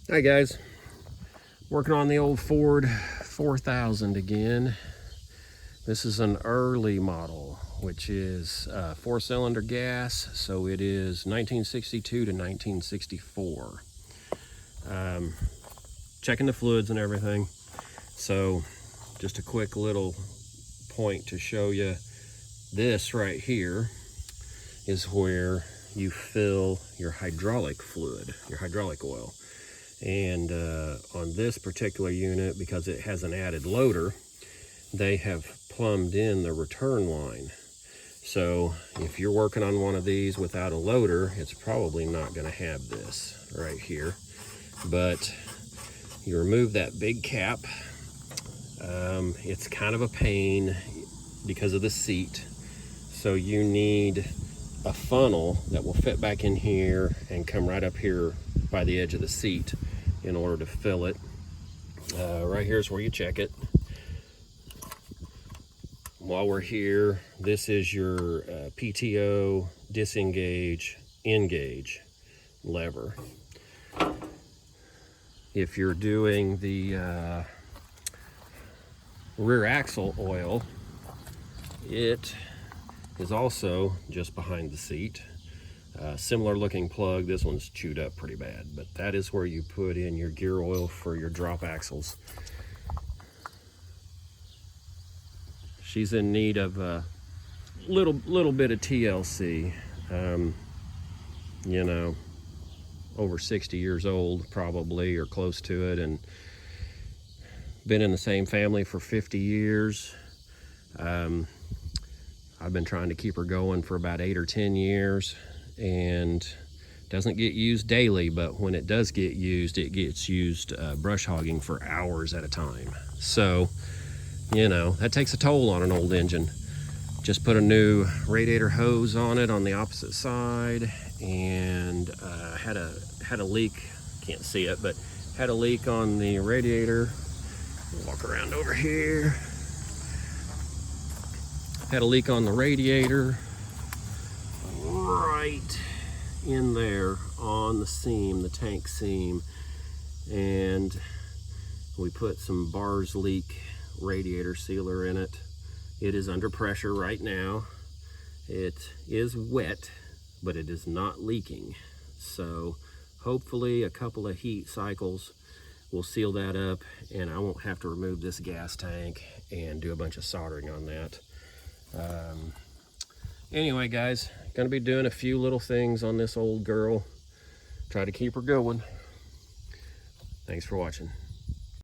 Hi guys, working on the old Ford 4000 again. This is an early model, which is 4-cylinder gas, so it is 1962 to 1964. Checking the fluids and everything. So just a quick little point to show you, this right here is where you fill your hydraulic fluid, your hydraulic oil. And on this particular unit, because it has an added loader, they have plumbed in the return line. So if you're working on one of these without a loader, it's probably not going to have this right here. But you remove that big cap. It's kind of a pain because of the seat. So you need a funnel that will fit back in here and come right up here by the edge of the seat in order to fill it. Right here is where you check it. While we're here, this is your PTO disengage, engage lever. If you're doing the rear axle oil, it is also just behind the seat. Similar looking plug. This one's chewed up pretty bad, but that is where you put in your gear oil for your drop axles. She's in need of a little bit of TLC. You know, over 60 years old probably, or close to it, and been in the same family for 50 years. I've been trying to keep her going for about 8 or 10 years, and doesn't get used daily, but when it does get used, it gets used brush hogging for hours at a time. So, you know, that takes a toll on an old engine. Just put a new radiator hose on it on the opposite side, and had a leak. Can't see it, but had a leak on the radiator. Walk around over here. Had a leak on the radiator right in there on the seam, the tank seam, and we put some Bars Leak radiator sealer in it. It is under pressure right now. It is wet, but it is not leaking. So hopefully a couple of heat cycles will seal that up, and I won't have to remove this gas tank and do a bunch of soldering on that. Anyway guys, gonna be doing a few little things on this old girl. Try to keep her going. Thanks for watching.